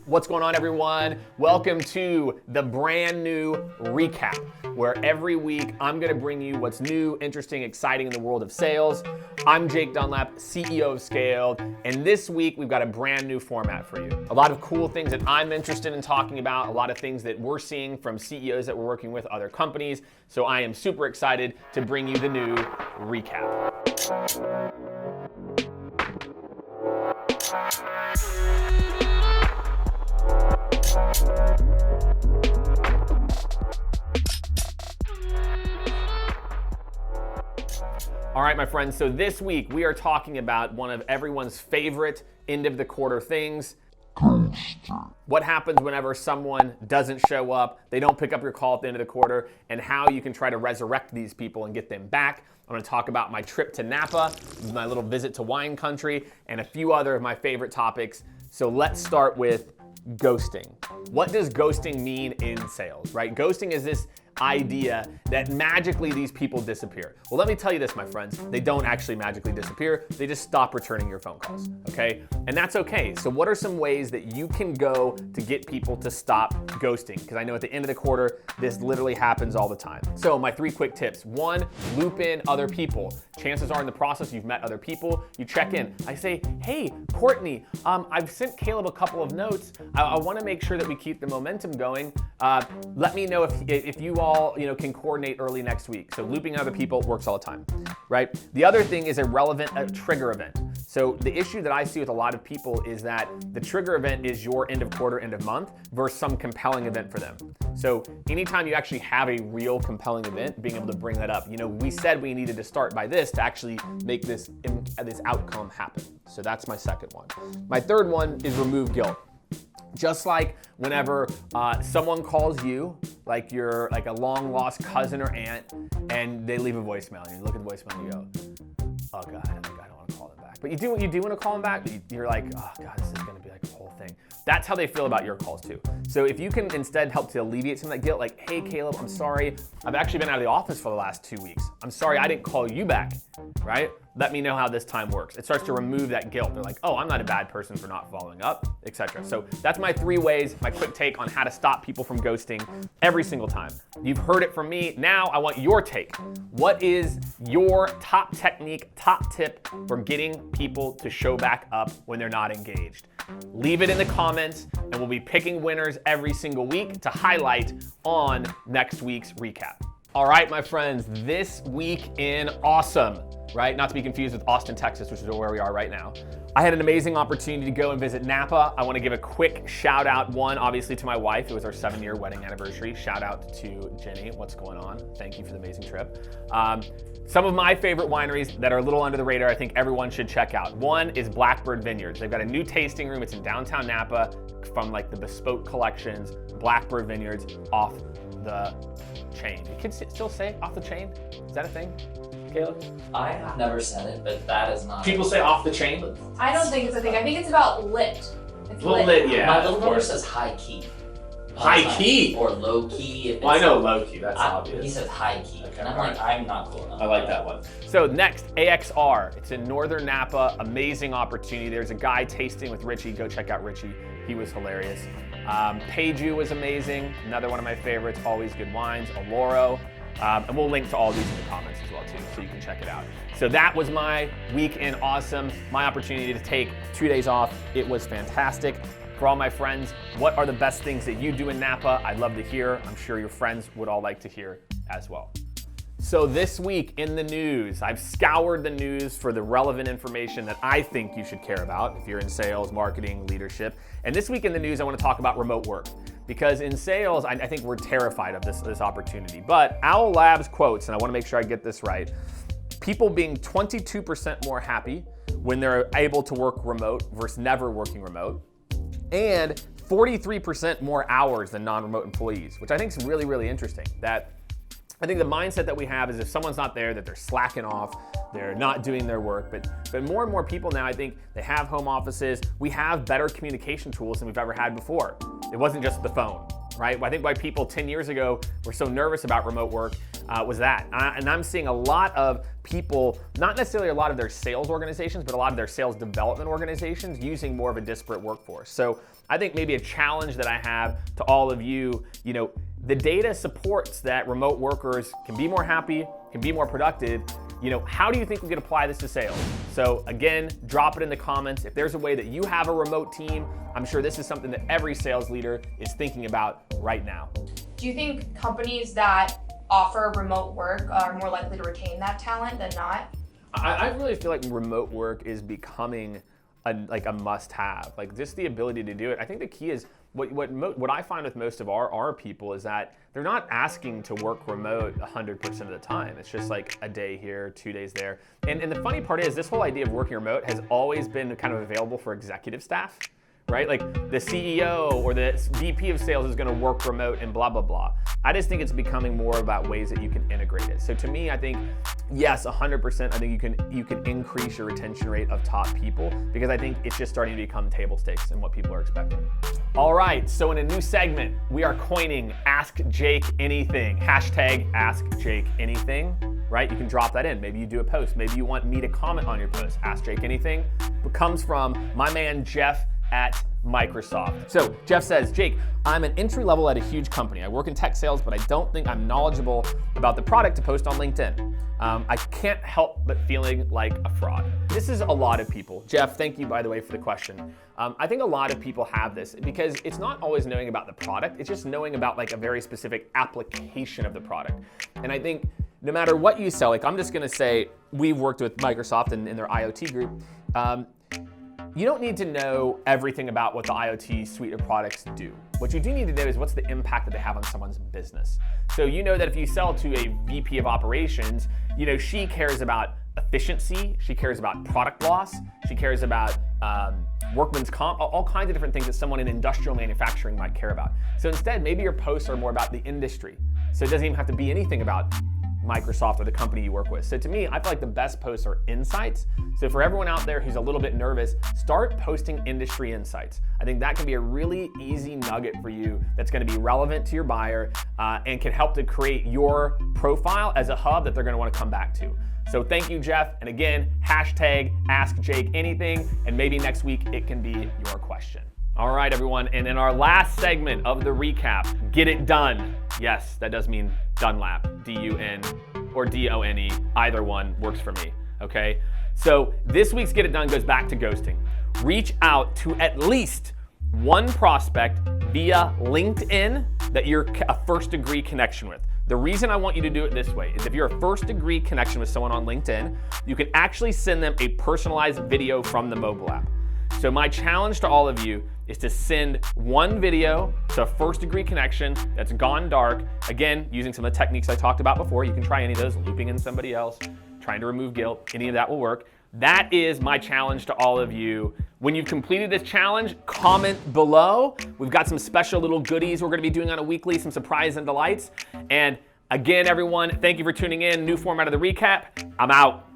What's going on, everyone? Welcome to the brand new recap, where every week I'm gonna bring you what's new, interesting, exciting in the world of sales. I'm Jake Dunlap, CEO of Scaled, and this week we've got a brand new format for you. A lot of cool things that I'm interested in talking about, a lot of things that we're seeing from CEOs that we're working with other companies. So I am super excited to bring you the new recap. All right, my friends, so this week we are talking about one of everyone's favorite end of the quarter things. What happens whenever someone doesn't show up, they don't pick up your call at the end of the quarter, and how you can try to resurrect these people and get them back. I'm gonna talk about my trip to Napa, my little visit to wine country, and a few other of my favorite topics. So let's start with ghosting. What does ghosting mean in sales, right? Ghosting is this idea that magically these people disappear. Well, let me tell you this, my friends, they don't actually magically disappear. They just stop returning your phone calls, okay? And that's okay. So what are some ways that you can go to get people to stop ghosting? Because I know at the end of the quarter, this literally happens all the time. So my 3 quick tips. 1, loop in other people. Chances are in the process you've met other people, you check in. I say, hey, Courtney, I've sent Caleb a couple of notes. I wanna make sure that we keep the momentum going. Let me know if you all can coordinate early next week. So looping other people works all the time, right? The other thing is a trigger event. So the issue that I see with a lot of people is that the trigger event is your end of quarter, end of month versus some compelling event for them. So anytime you actually have a real compelling event, being able to bring that up. We said we needed to start by this to actually make this outcome happen. So that's my second one. My third one is remove guilt. Just like whenever someone calls you, like you're like a long lost cousin or aunt, and they leave a voicemail, and you look at the voicemail and you go, oh God, I don't want to call them back. But you do want to call them back, but you're like, oh God, this is gonna be like a whole thing. That's how they feel about your calls too. So if you can instead help to alleviate some of that guilt, like, hey Caleb, I'm sorry, I've actually been out of the office for the last 2 weeks. I'm sorry I didn't call you back, right? Let me know how this time works. It starts to remove that guilt. They're like, oh, I'm not a bad person for not following up, etc. So that's my 3 ways, my quick take on how to stop people from ghosting every single time. You've heard it from me. Now I want your take. What is your top technique, top tip for getting people to show back up when they're not engaged? Leave it in the comments, and we'll be picking winners every single week to highlight on next week's recap. All right, my friends, this week in awesome, right? Not to be confused with Austin, Texas, which is where we are right now. I had an amazing opportunity to go and visit Napa. I want to give a quick shout out, one, obviously to my wife. It was our 7-year wedding anniversary. Shout out to Jenny. What's going on? Thank you for the amazing trip. Some of my favorite wineries that are a little under the radar, I think everyone should check out. One is Blackbird Vineyards. They've got a new tasting room. It's in downtown Napa from like the bespoke collections, Blackbird Vineyards, off the chain. You can still say off the chain? Is that a thing? Caleb? I have never said it, but that is not. People say off the chain? I don't think it's a thing. I think it's about lit. It's lit, yeah. My little brother says high key. High key? Or low key. Well, I know low key, that's obvious. He says high key. Okay, and I'm like, I'm not cool enough. I like that one. So next, AXR. It's in northern Napa. Amazing opportunity. There's a guy tasting with Richie. Go check out Richie. He was hilarious. Peju was amazing. Another one of my favorites. Always good wines. Oloro. And we'll link to all these in the comments as well too, so you can check it out. So that was my week in awesome. My opportunity to take 2 days off. It was fantastic. For all my friends, what are the best things that you do in Napa? I'd love to hear. I'm sure your friends would all like to hear as well. So this week in the news, I've scoured the news for the relevant information that I think you should care about if you're in sales, marketing, leadership. And this week in the news, I want to talk about remote work. Because in sales, I think we're terrified of this opportunity. But Owl Labs quotes, and I want to make sure I get this right, people being 22% more happy when they're able to work remote versus never working remote, and 43% more hours than non-remote employees, which I think is really, really interesting. That I think the mindset that we have is if someone's not there, that they're slacking off, they're not doing their work. But more and more people now, I think they have home offices. We have better communication tools than we've ever had before. It wasn't just the phone. right? I think why people 10 years ago were so nervous about remote work was that. And I'm seeing a lot of people, not necessarily a lot of their sales organizations, but a lot of their sales development organizations using more of a disparate workforce. So I think maybe a challenge that I have to all of you, the data supports that remote workers can be more happy, can be more productive. How do you think we could apply this to sales? So again, drop it in the comments. If there's a way that you have a remote team, I'm sure this is something that every sales leader is thinking about right now. Do you think companies that offer remote work are more likely to retain that talent than not? I really feel like remote work is becoming a must-have. Like just the ability to do it. I think the key is what I find with most of our people is that they're not asking to work remote 100% of the time. It's just like a day here, 2 days there. And the funny part is this whole idea of working remote has always been kind of available for executive staff, right? Like the CEO or the VP of sales is gonna work remote and blah, blah, blah. I just think it's becoming more about ways that you can integrate it. So to me, I think, yes, 100%, I think you can increase your retention rate of top people because I think it's just starting to become table stakes and what people are expecting. All right, so in a new segment, we are coining Ask Jake Anything. Hashtag Ask Jake Anything, right? You can drop that in. Maybe you do a post. Maybe you want me to comment on your post. Ask Jake Anything. It comes from my man, Jeff at Microsoft. So Jeff says, Jake, I'm an entry level at a huge company. I work in tech sales, but I don't think I'm knowledgeable about the product to post on LinkedIn. I can't help but feeling like a fraud. This is a lot of people. Jeff, thank you, by the way, for the question. I think a lot of people have this because it's not always knowing about the product. It's just knowing about like a very specific application of the product. And I think no matter what you sell, like I'm just gonna say, we've worked with Microsoft and in their IoT group. You don't need to know everything about what the IoT suite of products do. What you do need to know is what's the impact that they have on someone's business. So you know that if you sell to a VP of operations, she cares about efficiency, she cares about product loss, she cares about workman's comp, all kinds of different things that someone in industrial manufacturing might care about. So instead, maybe your posts are more about the industry. So it doesn't even have to be anything about Microsoft or the company you work with. So to me, I feel like the best posts are insights. So for everyone out there who's a little bit nervous, start posting industry insights. I think that can be a really easy nugget for you that's going to be relevant to your buyer and can help to create your profile as a hub that they're going to want to come back to. So thank you, Jeff. And again, hashtag Ask Jake Anything, and maybe next week it can be your question. All right, everyone, and in our last segment of the recap, get it done. Yes, that does mean Dunlap, D-U-N or D-O-N-E, either one works for me, okay? So this week's Get It Done goes back to ghosting. Reach out to at least one prospect via LinkedIn that you're a first degree connection with. The reason I want you to do it this way is if you're a first degree connection with someone on LinkedIn, you can actually send them a personalized video from the mobile app. So my challenge to all of you is to send one video to a first degree connection that's gone dark. Again, using some of the techniques I talked about before. You can try any of those, looping in somebody else, trying to remove guilt, any of that will work. That is my challenge to all of you. When you've completed this challenge, comment below. We've got some special little goodies we're gonna be doing on a weekly, some surprise and delights. And again, everyone, thank you for tuning in. New format of the recap. I'm out.